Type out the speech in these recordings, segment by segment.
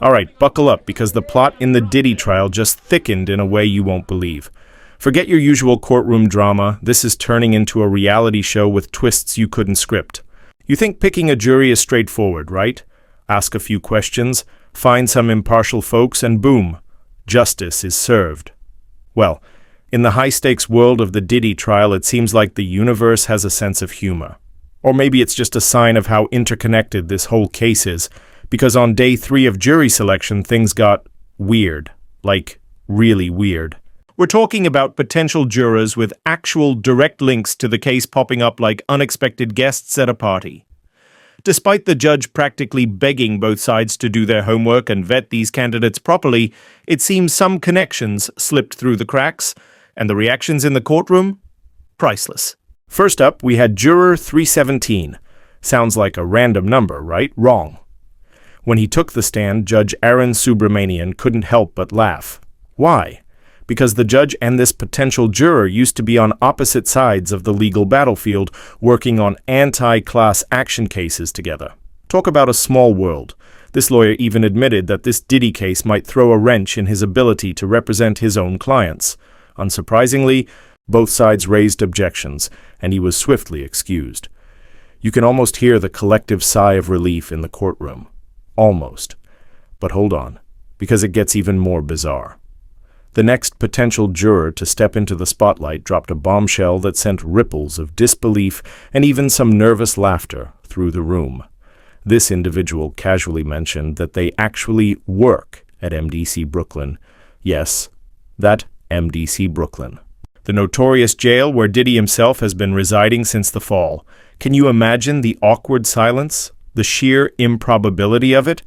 Alright, buckle up because the plot in the Diddy trial just thickened in a way you won't believe. Forget your usual courtroom drama, this is turning into a reality show with twists you couldn't script. You think picking a jury is straightforward, right? Ask a few questions, find some impartial folks, and boom, justice is served. Well, in the high-stakes world of the Diddy trial, it seems like the universe has a sense of humor. Or maybe it's just a sign of how interconnected this whole case is, because on day 3 of jury selection, things got weird. Like, really weird. We're talking about potential jurors with actual direct links to the case popping up like unexpected guests at a party. Despite the judge practically begging both sides to do their homework and vet these candidates properly, it seems some connections slipped through the cracks, and the reactions in the courtroom? Priceless. First up, we had Juror 317. Sounds like a random number, right? Wrong. When he took the stand, Judge Aaron Subramanian couldn't help but laugh. Why? Because the judge and this potential juror used to be on opposite sides of the legal battlefield, working on anti-class action cases together. Talk about a small world. This lawyer even admitted that this Diddy case might throw a wrench in his ability to represent his own clients. Unsurprisingly, both sides raised objections, and he was swiftly excused. You can almost hear the collective sigh of relief in the courtroom. Almost. But hold on, because it gets even more bizarre. The next potential juror to step into the spotlight dropped a bombshell that sent ripples of disbelief and even some nervous laughter through the room. This individual casually mentioned that they actually work at MDC Brooklyn. Yes, that MDC Brooklyn. The notorious jail where Diddy himself has been residing since the fall. Can you imagine the awkward silence? The sheer improbability of it?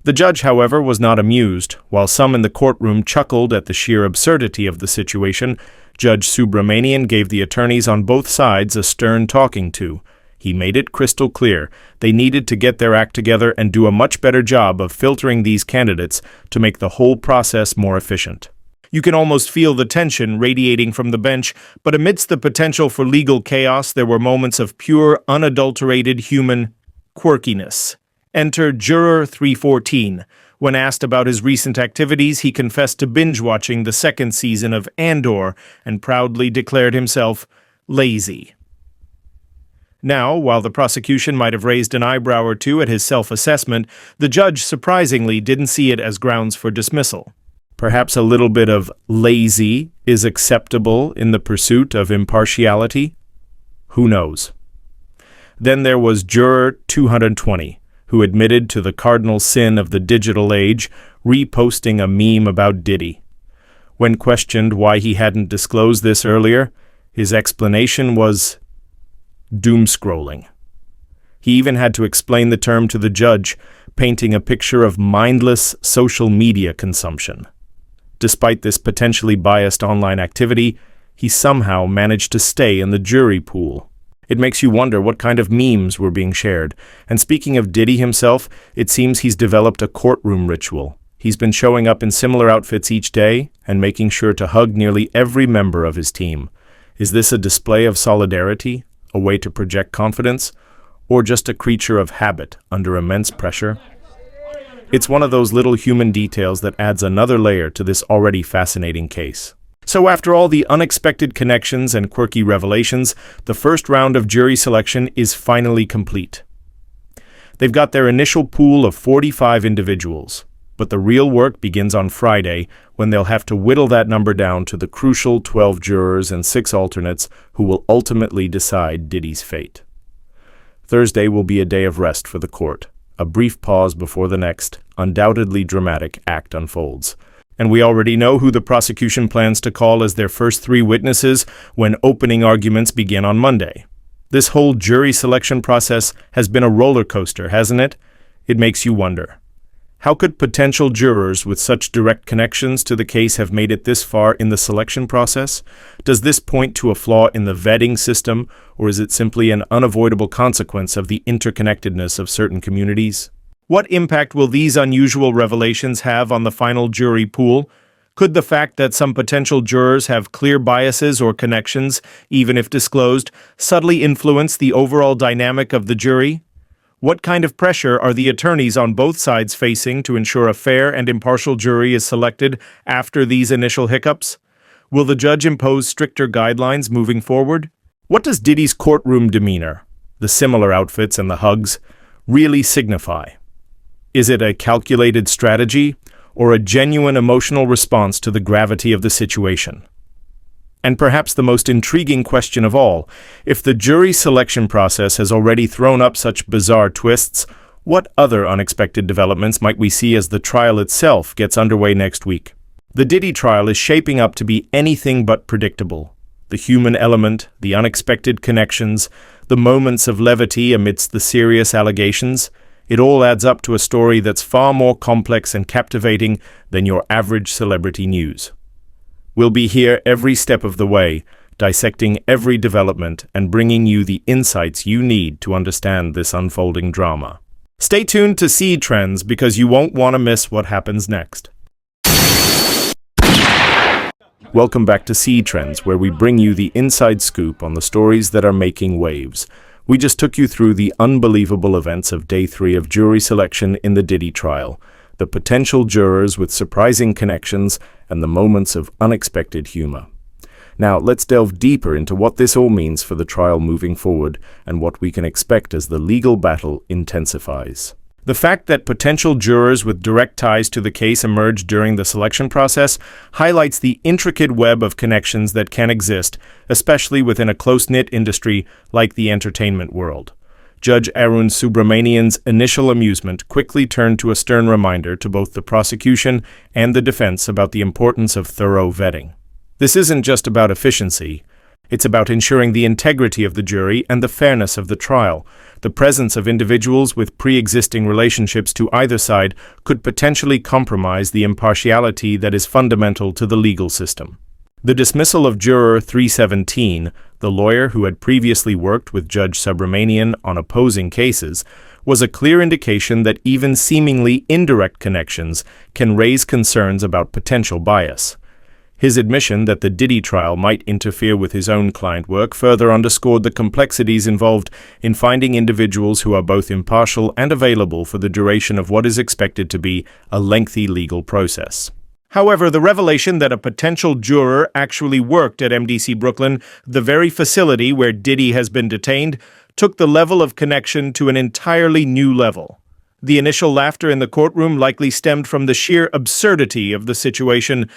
The judge, however, was not amused. While some in the courtroom chuckled at the sheer absurdity of the situation, Judge Subramanian gave the attorneys on both sides a stern talking to. He made it crystal clear they needed to get their act together and do a much better job of filtering these candidates to make the whole process more efficient. You can almost feel the tension radiating from the bench, but amidst the potential for legal chaos, there were moments of pure, unadulterated human quirkiness. Enter Juror 314. When asked about his recent activities, he confessed to binge-watching the second season of Andor and proudly declared himself lazy. Now, while the prosecution might have raised an eyebrow or two at his self-assessment, the judge surprisingly didn't see it as grounds for dismissal. Perhaps a little bit of lazy is acceptable in the pursuit of impartiality? Who knows? Then there was Juror 220, who admitted to the cardinal sin of the digital age, reposting a meme about Diddy. When questioned why he hadn't disclosed this earlier, his explanation was doom scrolling. He even had to explain the term to the judge, painting a picture of mindless social media consumption. Despite this potentially biased online activity, he somehow managed to stay in the jury pool. It makes you wonder what kind of memes were being shared. And speaking of Diddy himself, it seems he's developed a courtroom ritual. He's been showing up in similar outfits each day and making sure to hug nearly every member of his team. Is this a display of solidarity, a way to project confidence, or just a creature of habit under immense pressure? It's one of those little human details that adds another layer to this already fascinating case. So after all the unexpected connections and quirky revelations, the first round of jury selection is finally complete. They've got their initial pool of 45 individuals, but the real work begins on Friday when they'll have to whittle that number down to the crucial 12 jurors and 6 alternates who will ultimately decide Diddy's fate. Thursday will be a day of rest for the court, a brief pause before the next, undoubtedly dramatic act unfolds. And we already know who the prosecution plans to call as their first 3 witnesses when opening arguments begin on Monday. This whole jury selection process has been a roller coaster, hasn't it? It makes you wonder. How could potential jurors with such direct connections to the case have made it this far in the selection process? Does this point to a flaw in the vetting system, or is it simply an unavoidable consequence of the interconnectedness of certain communities? What impact will these unusual revelations have on the final jury pool? Could the fact that some potential jurors have clear biases or connections, even if disclosed, subtly influence the overall dynamic of the jury? What kind of pressure are the attorneys on both sides facing to ensure a fair and impartial jury is selected after these initial hiccups? Will the judge impose stricter guidelines moving forward? What does Diddy's courtroom demeanor, the similar outfits and the hugs, really signify? Is it a calculated strategy or a genuine emotional response to the gravity of the situation? And perhaps the most intriguing question of all, if the jury selection process has already thrown up such bizarre twists, what other unexpected developments might we see as the trial itself gets underway next week? The Diddy trial is shaping up to be anything but predictable. The human element, the unexpected connections, the moments of levity amidst the serious allegations, it all adds up to a story that's far more complex and captivating than your average celebrity news. We'll be here every step of the way, dissecting every development and bringing you the insights you need to understand this unfolding drama. Stay tuned to CEtrends because you won't want to miss what happens next. Welcome back to CEtrends, where we bring you the inside scoop on the stories that are making waves. We just took you through the unbelievable events of Day 3 of jury selection in the Diddy trial, the potential jurors with surprising connections, and the moments of unexpected humor. Now, let's delve deeper into what this all means for the trial moving forward and what we can expect as the legal battle intensifies. The fact that potential jurors with direct ties to the case emerged during the selection process highlights the intricate web of connections that can exist, especially within a close-knit industry like the entertainment world. Judge Arun Subramanian's initial amusement quickly turned to a stern reminder to both the prosecution and the defense about the importance of thorough vetting. This isn't just about efficiency. It's about ensuring the integrity of the jury and the fairness of the trial. The presence of individuals with pre-existing relationships to either side could potentially compromise the impartiality that is fundamental to the legal system. The dismissal of Juror 317, the lawyer who had previously worked with Judge Subramanian on opposing cases, was a clear indication that even seemingly indirect connections can raise concerns about potential bias. His admission that the Diddy trial might interfere with his own client work further underscored the complexities involved in finding individuals who are both impartial and available for the duration of what is expected to be a lengthy legal process. However, the revelation that a potential juror actually worked at MDC Brooklyn, the very facility where Diddy has been detained, took the level of connection to an entirely new level. The initial laughter in the courtroom likely stemmed from the sheer absurdity of the situation.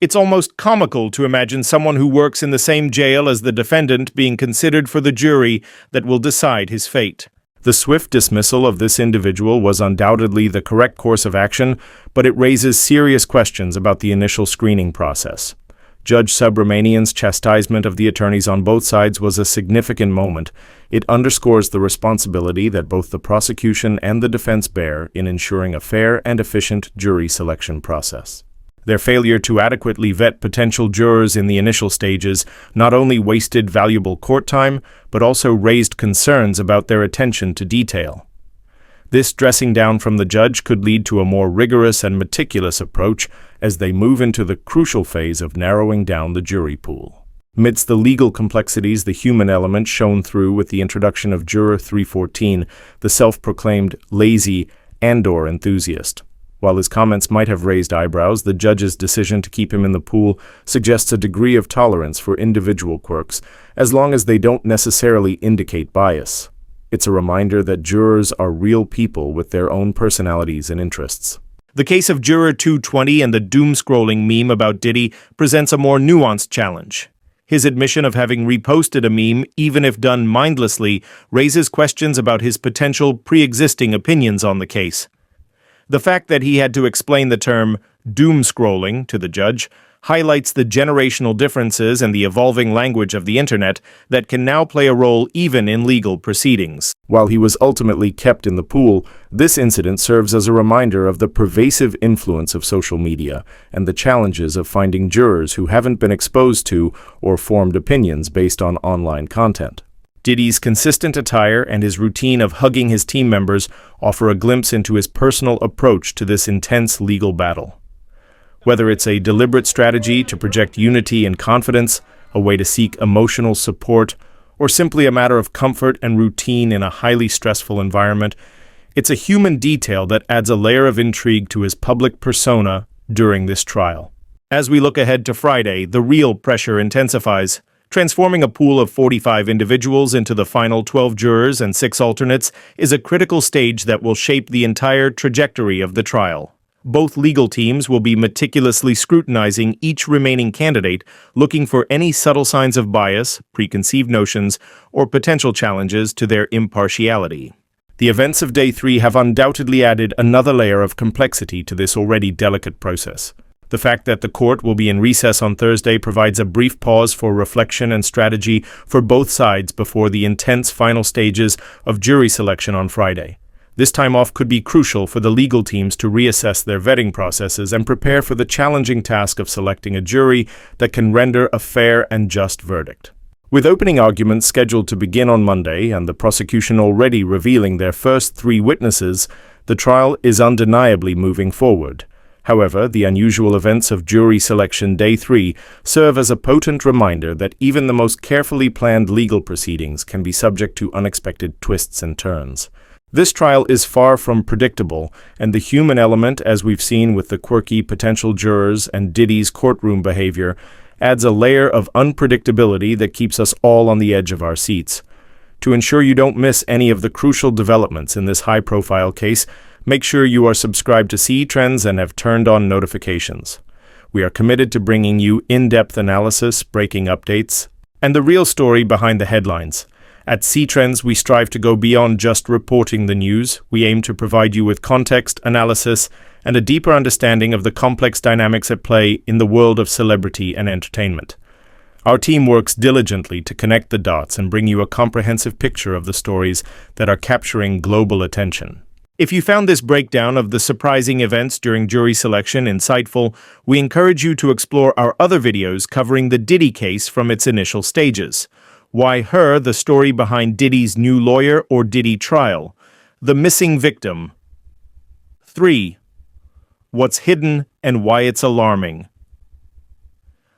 It's almost comical to imagine someone who works in the same jail as the defendant being considered for the jury that will decide his fate. The swift dismissal of this individual was undoubtedly the correct course of action, but it raises serious questions about the initial screening process. Judge Subramanian's chastisement of the attorneys on both sides was a significant moment. It underscores the responsibility that both the prosecution and the defense bear in ensuring a fair and efficient jury selection process. Their failure to adequately vet potential jurors in the initial stages not only wasted valuable court time, but also raised concerns about their attention to detail. This dressing down from the judge could lead to a more rigorous and meticulous approach as they move into the crucial phase of narrowing down the jury pool. Amidst the legal complexities, the human element shone through with the introduction of Juror 314, the self-proclaimed lazy Andor enthusiast. While his comments might have raised eyebrows, the judge's decision to keep him in the pool suggests a degree of tolerance for individual quirks, as long as they don't necessarily indicate bias. It's a reminder that jurors are real people with their own personalities and interests. The case of Juror 220 and the doom-scrolling meme about Diddy presents a more nuanced challenge. His admission of having reposted a meme, even if done mindlessly, raises questions about his potential pre-existing opinions on the case. The fact that he had to explain the term doom-scrolling to the judge highlights the generational differences and the evolving language of the internet that can now play a role even in legal proceedings. While he was ultimately kept in the pool, this incident serves as a reminder of the pervasive influence of social media and the challenges of finding jurors who haven't been exposed to or formed opinions based on online content. Diddy's consistent attire and his routine of hugging his team members offer a glimpse into his personal approach to this intense legal battle. Whether it's a deliberate strategy to project unity and confidence, a way to seek emotional support, or simply a matter of comfort and routine in a highly stressful environment, It's a human detail that adds a layer of intrigue to his public persona during this trial. As we look ahead to Friday, the real pressure intensifies. Transforming a pool of 45 individuals into the final 12 jurors and 6 alternates is a critical stage that will shape the entire trajectory of the trial. Both legal teams will be meticulously scrutinizing each remaining candidate, looking for any subtle signs of bias, preconceived notions, or potential challenges to their impartiality. The events of Day 3 have undoubtedly added another layer of complexity to this already delicate process. The fact that the court will be in recess on Thursday provides a brief pause for reflection and strategy for both sides before the intense final stages of jury selection on Friday. This time off could be crucial for the legal teams to reassess their vetting processes and prepare for the challenging task of selecting a jury that can render a fair and just verdict. With opening arguments scheduled to begin on Monday and the prosecution already revealing their first 3 witnesses, the trial is undeniably moving forward. However, the unusual events of jury selection Day 3 serve as a potent reminder that even the most carefully planned legal proceedings can be subject to unexpected twists and turns. This trial is far from predictable, and the human element, as we've seen with the quirky potential jurors and Diddy's courtroom behavior, adds a layer of unpredictability that keeps us all on the edge of our seats. To ensure you don't miss any of the crucial developments in this high-profile case, make sure you are subscribed to CEtrends and have turned on notifications. We are committed to bringing you in-depth analysis, breaking updates, and the real story behind the headlines. At CEtrends, we strive to go beyond just reporting the news. We aim to provide you with context, analysis, and a deeper understanding of the complex dynamics at play in the world of celebrity and entertainment. Our team works diligently to connect the dots and bring you a comprehensive picture of the stories that are capturing global attention. If you found this breakdown of the surprising events during jury selection insightful, we encourage you to explore our other videos covering the Diddy case from its initial stages. Why Her, the story behind Diddy's new lawyer or Diddy trial. The missing victim. 3. What's hidden and why it's alarming.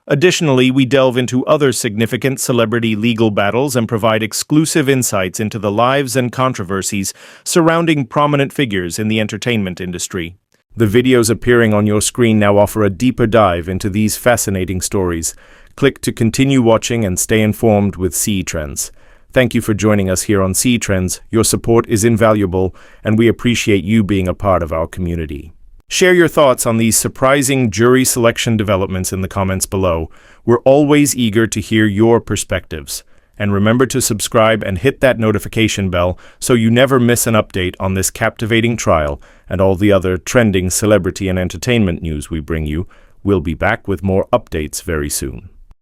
Additionally, we delve into other significant celebrity legal battles and provide exclusive insights into the lives and controversies surrounding prominent figures in the entertainment industry. The videos appearing on your screen now offer a deeper dive into these fascinating stories. Click to continue watching and stay informed with CEtrends. Thank you for joining us here on CEtrends. Your support is invaluable, and we appreciate you being a part of our community. Share your thoughts on these surprising jury selection developments in the comments below. We're always eager to hear your perspectives. And remember to subscribe and hit that notification bell so you never miss an update on this captivating trial and all the other trending celebrity and entertainment news we bring you. We'll be back with more updates very soon.